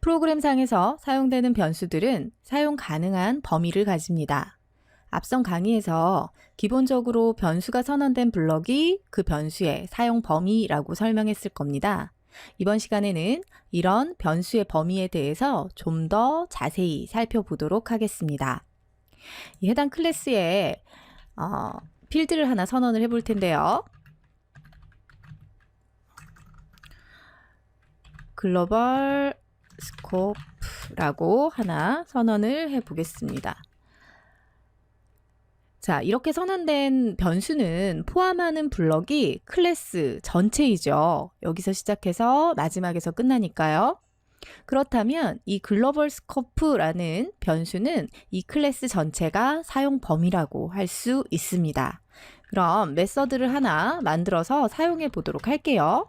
프로그램상에서 사용되는 변수들은 사용 가능한 범위를 가집니다. 앞선 강의에서 기본적으로 변수가 선언된 블럭이 그 변수의 사용 범위라고 설명했을 겁니다. 이번 시간에는 이런 변수의 범위에 대해서 좀 더 자세히 살펴보도록 하겠습니다. 해당 클래스에 필드를 하나 선언을 해볼 텐데요. 글로벌 스코프라고 하나 선언을 해 보겠습니다. 자, 이렇게 선언된 변수는 포함하는 블럭이 클래스 전체이죠. 여기서 시작해서 마지막에서 끝나니까요. 그렇다면 이 글로벌 스코프라는 변수는 이 클래스 전체가 사용 범위라고 할 수 있습니다. 그럼 메서드를 하나 만들어서 사용해 보도록 할게요.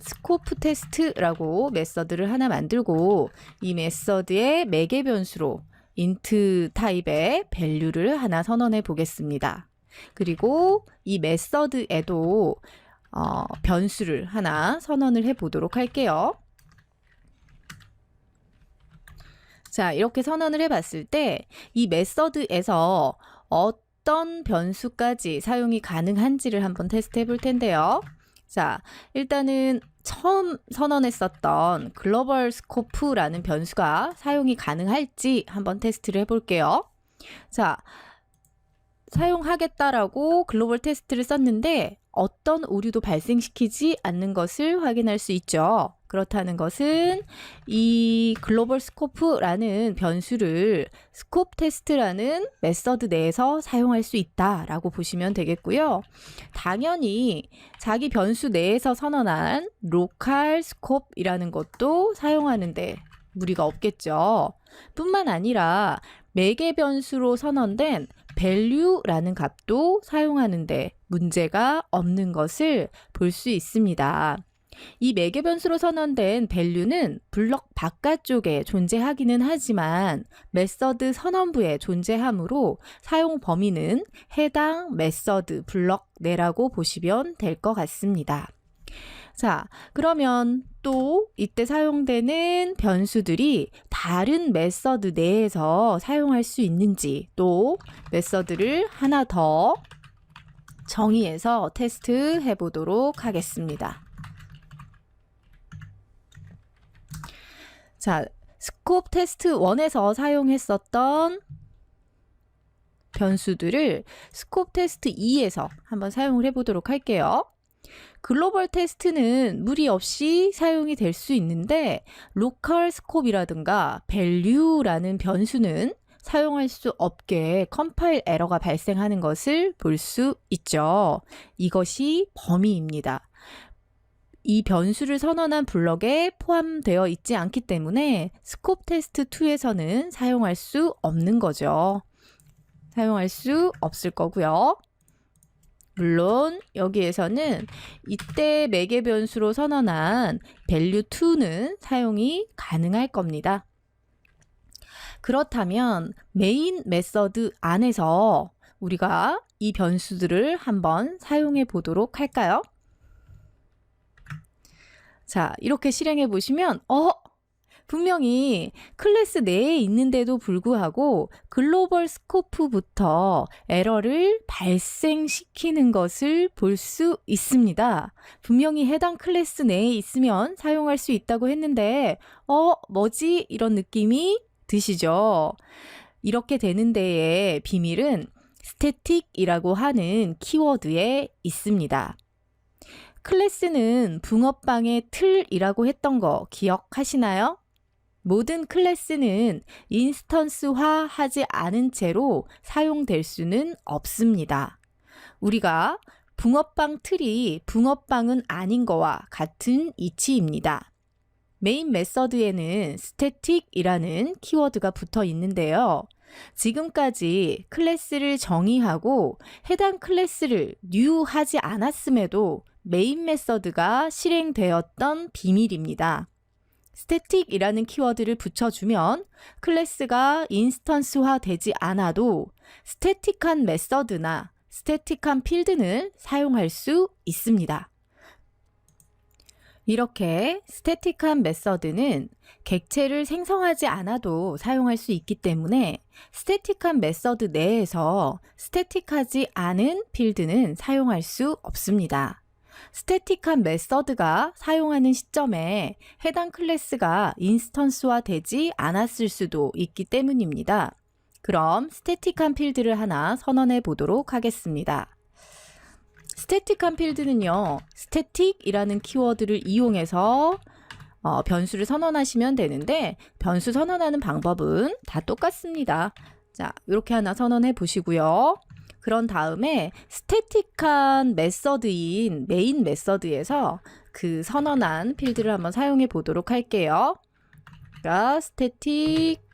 스코프 테스트라고 메서드를 하나 만들고 이 메서드의 매개 변수로 int 타입의 value를 하나 선언해 보겠습니다. 그리고 이 메서드에도 변수를 하나 선언을 해 보도록 할게요. 자, 이렇게 선언을 해 봤을 때 이 메서드에서 어떤 변수까지 사용이 가능한지를 한번 테스트 해볼 텐데요. 자, 일단은 처음 선언했었던 글로벌 스코프라는 변수가 사용이 가능할지 한번 테스트를 해볼게요. 자, 사용하겠다라고 글로벌 테스트를 썼는데 어떤 오류도 발생시키지 않는 것을 확인할 수 있죠. 그렇다는 것은 이 글로벌 스코프라는 변수를 스코프 테스트라는 메서드 내에서 사용할 수 있다라고 보시면 되겠고요. 당연히 자기 변수 내에서 선언한 로컬 스코프이라는 것도 사용하는데 무리가 없겠죠. 뿐만 아니라 매개 변수로 선언된 value라는 값도 사용하는데 문제가 없는 것을 볼 수 있습니다. 이 매개 변수로 선언된 value는 블럭 바깥쪽에 존재하기는 하지만 메서드 선언부에 존재하므로 사용 범위는 해당 메서드 블럭 내라고 보시면 될 것 같습니다. 자, 그러면 또 이때 사용되는 변수들이 다른 메서드 내에서 사용할 수 있는지 또 메서드를 하나 더 정의해서 테스트 해보도록 하겠습니다. 자, 스코프 테스트 1에서 사용했었던 변수들을 스코프 테스트 2에서 한번 사용을 해보도록 할게요. 글로벌 테스트는 무리 없이 사용이 될 수 있는데 로컬 스코프이라든가 value라는 변수는 사용할 수 없게 컴파일 에러가 발생하는 것을 볼 수 있죠. 이것이 범위입니다. 이 변수를 선언한 블럭에 포함되어 있지 않기 때문에 스코프 테스트 2에서는 사용할 수 없는 거죠. 사용할 수 없을 거고요. 물론 여기에서는 이때 매개 변수로 선언한 value2는 사용이 가능할 겁니다. 그렇다면 메인 메서드 안에서 우리가 이 변수들을 한번 사용해 보도록 할까요? 자, 이렇게 실행해 보시면 분명히 클래스 내에 있는데도 불구하고 글로벌 스코프부터 에러를 발생시키는 것을 볼 수 있습니다. 분명히 해당 클래스 내에 있으면 사용할 수 있다고 했는데 뭐지? 이런 느낌이 드시죠? 이렇게 되는 데의 비밀은 static이라고 하는 키워드에 있습니다. 클래스는 붕어빵의 틀이라고 했던 거 기억하시나요? 모든 클래스는 인스턴스화 하지 않은 채로 사용될 수는 없습니다. 우리가 붕어빵 틀이 붕어빵은 아닌 거와 같은 이치입니다. 메인 메서드에는 static이라는 키워드가 붙어 있는데요. 지금까지 클래스를 정의하고 해당 클래스를 new 하지 않았음에도 메인 메서드가 실행되었던 비밀입니다. static이라는 키워드를 붙여주면 클래스가 인스턴스화 되지 않아도 스태틱한 메서드나 스태틱한 필드는 사용할 수 있습니다. 이렇게 스태틱한 메서드는 객체를 생성하지 않아도 사용할 수 있기 때문에 스태틱한 메서드 내에서 스태틱하지 않은 필드는 사용할 수 없습니다. 스태틱한 메서드가 사용하는 시점에 해당 클래스가 인스턴스화 되지 않았을 수도 있기 때문입니다. 그럼 스태틱한 필드를 하나 선언해 보도록 하겠습니다. 스태틱한 필드는요, 스태틱이라는 키워드를 이용해서 변수를 선언하시면 되는데 변수 선언하는 방법은 다 똑같습니다. 자, 이렇게 하나 선언해 보시고요. 그런 다음에 스태틱한 메서드인 메인 메서드에서 그 선언한 필드를 한번 사용해 보도록 할게요. 그러니까 스태틱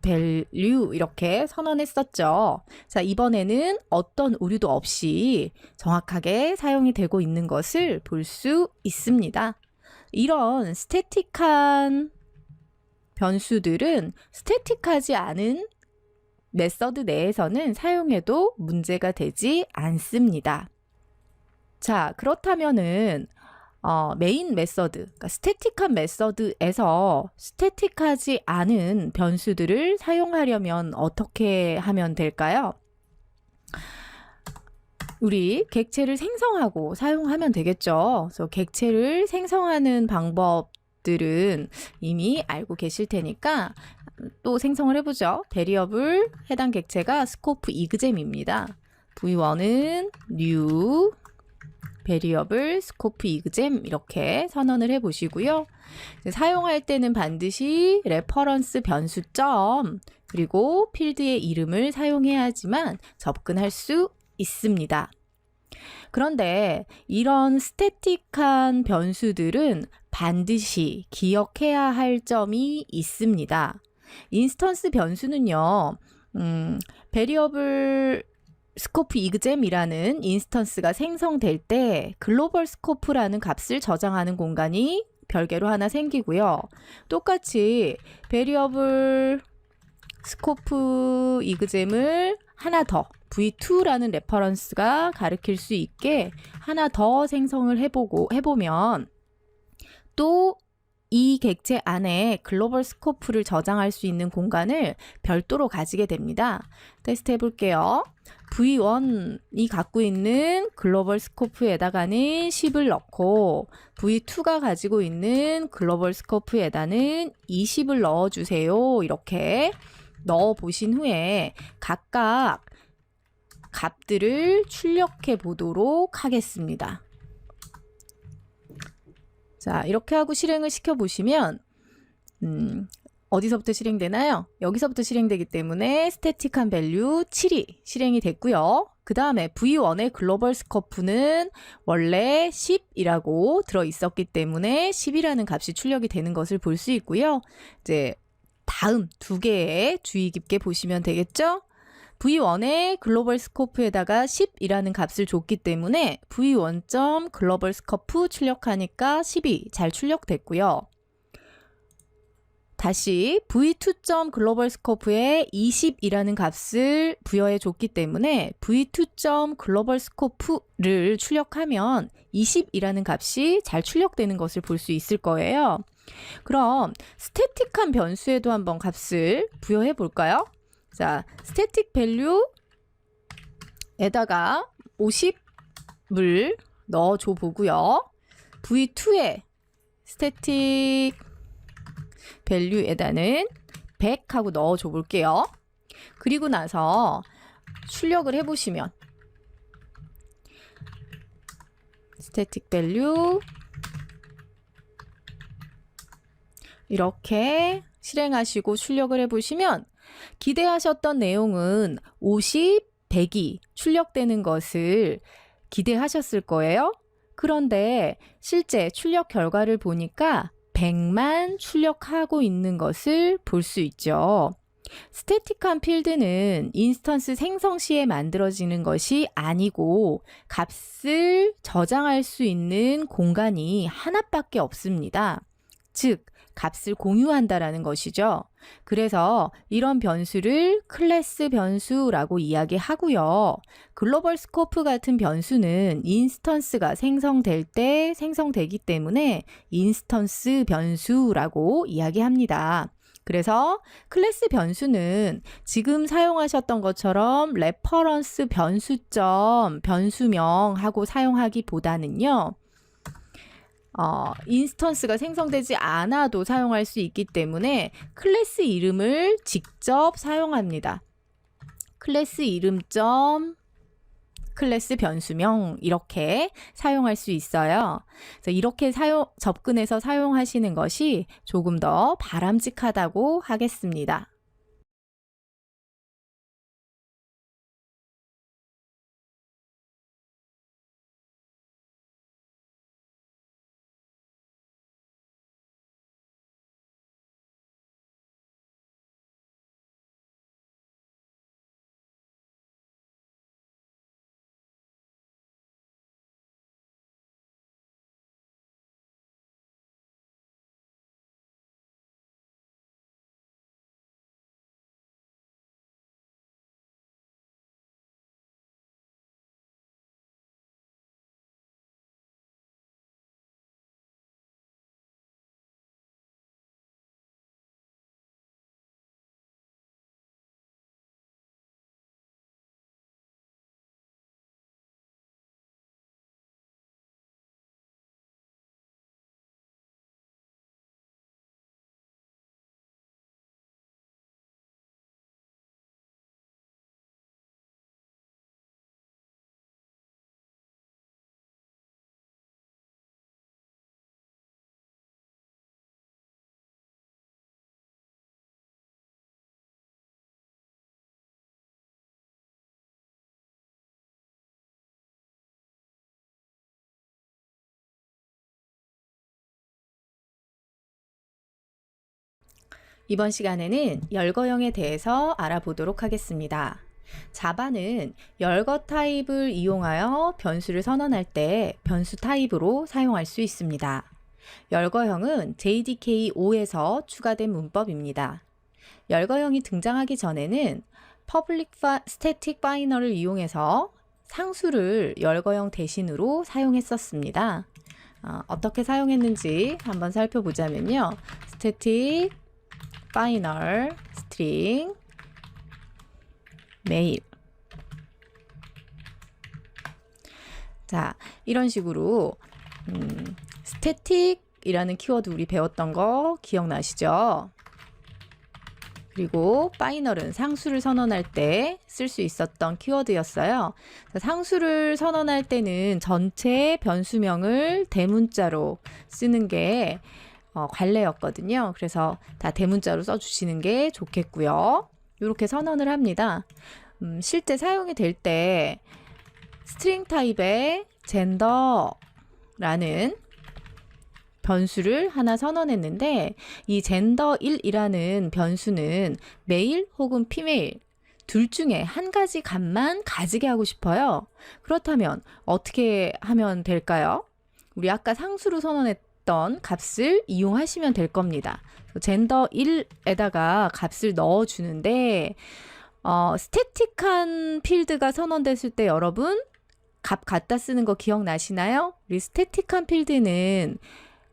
value 이렇게 선언했었죠. 자, 이번에는 어떤 오류도 없이 정확하게 사용이 되고 있는 것을 볼 수 있습니다. 이런 스태틱한 변수들은 스태틱하지 않은 메서드 내에서는 사용해도 문제가 되지 않습니다. 자, 그렇다면은 메인 메서드, 그러니까 스태틱한 메서드에서 스태틱하지 않은 변수들을 사용하려면 어떻게 하면 될까요? 우리 객체를 생성하고 사용하면 되겠죠. 그래서 객체를 생성하는 방법들은 이미 알고 계실 테니까 또 생성을 해보죠. 베리어블 해당 객체가 스코프 이그잼입니다. v1은 new 베리어블 스코프 이그잼 이렇게 선언을 해 보시고요. 사용할 때는 반드시 레퍼런스 변수점 그리고 필드의 이름을 사용해야 하지만 접근할 수 있습니다. 그런데 이런 스태틱한 변수들은 반드시 기억해야 할 점이 있습니다. 인스턴스 변수는요, 베리어블 스코프 이그잼이라는 인스턴스가 생성될 때 글로벌 스코프라는 값을 저장하는 공간이 별개로 하나 생기고요. 똑같이 베리어블 스코프 이그잼을 하나 더 v2라는 레퍼런스가 가리킬 수 있게 하나 더 생성을 해보면 또 이 객체 안에 글로벌 스코프를 저장할 수 있는 공간을 별도로 가지게 됩니다. 테스트 해볼게요. v1이 갖고 있는 글로벌 스코프에다가는 10을 넣고 v2가 가지고 있는 글로벌 스코프에다는 20을 넣어주세요. 이렇게 넣어 보신 후에 각각 값들을 출력해 보도록 하겠습니다. 자, 이렇게 하고 실행을 시켜보시면 어디서부터 실행되나요? 여기서부터 실행되기 때문에 스태틱한 밸류 7이 실행이 됐고요. 그 다음에 v1의 글로벌 스코프는 원래 10이라고 들어있었기 때문에 10이라는 값이 출력이 되는 것을 볼 수 있고요. 이제 다음 두 개에 주의 깊게 보시면 되겠죠? v1의 글로벌 스코프에다가 10이라는 값을 줬기 때문에 v1. 글로벌 스코프 출력하니까 10이 잘 출력됐고요. 다시 v2. 글로벌 스코프에 20이라는 값을 부여해 줬기 때문에 v2. 글로벌 스코프를 출력하면 20이라는 값이 잘 출력되는 것을 볼 수 있을 거예요. 그럼 스태틱한 변수에도 한번 값을 부여해 볼까요? 자, 스태틱 밸류에다가 50을 넣어줘 보고요. v2의 스태틱 밸류에다는 100 하고 넣어줘 볼게요. 그리고 나서 출력을 해보시면 스태틱 밸류 이렇게 실행하시고 출력을 해보시면 기대하셨던 내용은 50, 100이 출력되는 것을 기대하셨을 거예요. 그런데 실제 출력 결과를 보니까 100만 출력하고 있는 것을 볼 수 있죠. 스태틱한 필드는 인스턴스 생성 시에 만들어지는 것이 아니고 값을 저장할 수 있는 공간이 하나밖에 없습니다. 즉, 값을 공유한다라는 것이죠. 그래서 이런 변수를 클래스 변수라고 이야기하고요. 글로벌 스코프 같은 변수는 인스턴스가 생성될 때 생성되기 때문에 인스턴스 변수라고 이야기합니다. 그래서 클래스 변수는 지금 사용하셨던 것처럼 레퍼런스 변수점 변수명하고 사용하기보다는요. 인스턴스가 생성되지 않아도 사용할 수 있기 때문에 클래스 이름을 직접 사용합니다. 클래스 이름점 클래스 변수명 이렇게 사용할 수 있어요. 그래서 이렇게 접근해서 사용하시는 것이 조금 더 바람직하다고 하겠습니다. 이번 시간에는 열거형에 대해서 알아보도록 하겠습니다. 자바는 열거 타입을 이용하여 변수를 선언할 때 변수 타입으로 사용할 수 있습니다. 열거형은 JDK5에서 추가된 문법입니다. 열거형이 등장하기 전에는 Public Static Binary를 이용해서 상수를 열거형 대신으로 사용했었습니다. 어떻게 사용했는지 한번 살펴보자면요. Static Binary String 메일. 자, 이런 식으로 static이라는 키워드 우리 배웠던 거 기억나시죠? 그리고 binary는 상수를 선언할 때 쓸 수 있었던 키워드였어요. 상수를 선언할 때는 전체 변수명을 대문자로 쓰는 게 관례였거든요. 그래서 다 대문자로 써주시는 게 좋겠고요. 이렇게 선언을 합니다. 실제 사용이 될 때 스트링 타입의 젠더라는 변수를 하나 선언했는데 이 젠더1이라는 변수는 메일 혹은 피메일 둘 중에 한 가지 값만 가지게 하고 싶어요. 그렇다면 어떻게 하면 될까요? 우리 아까 상수로 선언했던 값을 이용하시면 될 겁니다. 젠더1에다가 값을 넣어주는데 스태틱한 필드가 선언됐을 때 여러분 값 갖다 쓰는 거 기억나시나요? 우리 스태틱한 필드는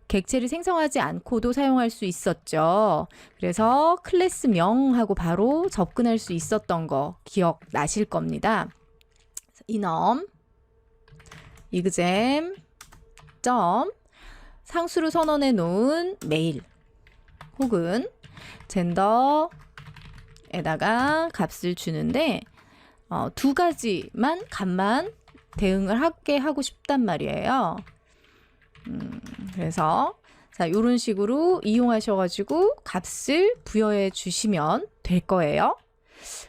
객체를 생성하지 않고도 사용할 수 있었죠. 그래서 클래스명하고 바로 접근할 수 있었던 거 기억나실 겁니다. enum exam 점 상수로 선언해 놓은 메일 혹은 젠더에다가 값을 주는데 두 가지만 값만 대응을 하게 하고 싶단 말이에요. 그래서 자, 이런 식으로 이용하셔가지고 값을 부여해 주시면 될 거예요.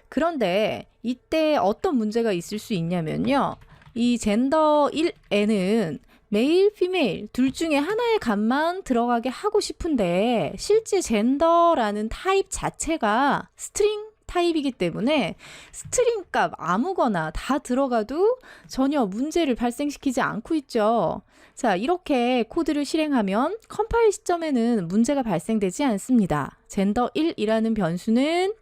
그런데 이때 어떤 문제가 있을 수 있냐면요. 이 젠더 1에는 메일, 피메일 둘 중에 하나의 값만 들어가게 하고 싶은데 실제 젠더라는 타입 자체가 스트링 타입이기 때문에 스트링 값 아무거나 다 들어가도 전혀 문제를 발생시키지 않고 있죠. 자, 이렇게 코드를 실행하면 컴파일 시점에는 문제가 발생되지 않습니다. gender1이라는 변수는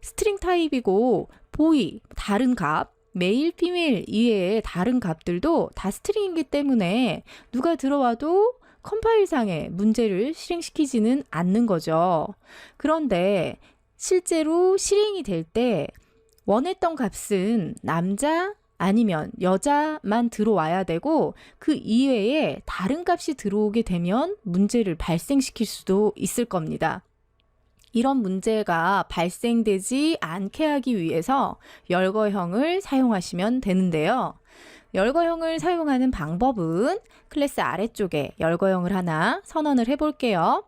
스트링 타입이고 보이, 다른 값, 메일, 피메일 이외의 다른 값들도 다 스트링이기 때문에 누가 들어와도 컴파일상에 문제를 실행시키지는 않는 거죠. 그런데 실제로 실행이 될 때 원했던 값은 남자 아니면 여자만 들어와야 되고 그 이외에 다른 값이 들어오게 되면 문제를 발생시킬 수도 있을 겁니다. 이런 문제가 발생되지 않게 하기 위해서 열거형을 사용하시면 되는데요. 열거형을 사용하는 방법은 클래스 아래쪽에 열거형을 하나 선언을 해볼게요.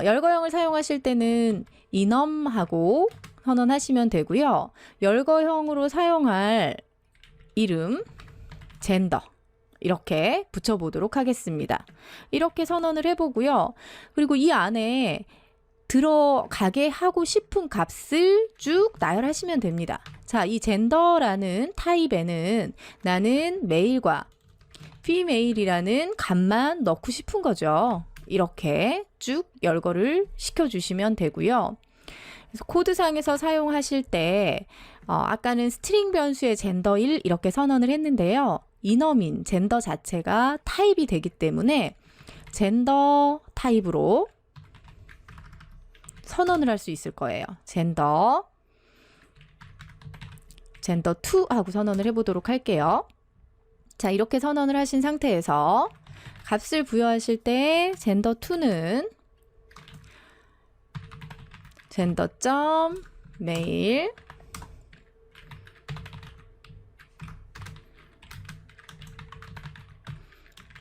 열거형을 사용하실 때는 enum하고 선언하시면 되고요. 열거형으로 사용할 이름, gender 이렇게 붙여보도록 하겠습니다. 이렇게 선언을 해보고요. 그리고 이 안에 들어가게 하고 싶은 값을 쭉 나열하시면 됩니다. 자, 이 젠더라는 타입에는 나는 메일과 피메일이라는 값만 넣고 싶은 거죠. 이렇게 쭉 열거를 시켜주시면 되고요. 그래서 코드상에서 사용하실 때 아까는 스트링 변수의 gender1 이렇게 선언을 했는데요. enum인 젠더 자체가 타입이 되기 때문에 젠더 타입으로 선언을 할 수 있을 거예요. gender2 하고 선언을 해보도록 할게요. 자, 이렇게 선언을 하신 상태에서 값을 부여하실 때 gender2는 gender.mail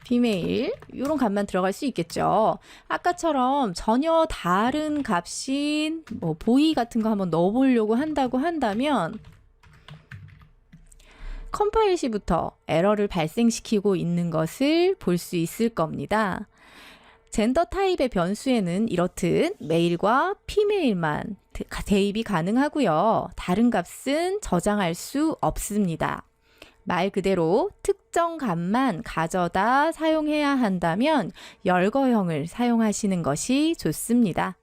비메일 이런 값만 들어갈 수 있겠죠. 아까처럼 전혀 다른 값인 뭐 보이 같은 거 한번 넣어보려고 한다면 컴파일 시부터 에러를 발생시키고 있는 것을 볼 수 있을 겁니다. 젠더 타입의 변수에는 이렇듯 메일과 피메일만 대입이 가능하고요. 다른 값은 저장할 수 없습니다. 말 그대로 특정 값만 가져다 사용해야 한다면 열거형을 사용하시는 것이 좋습니다.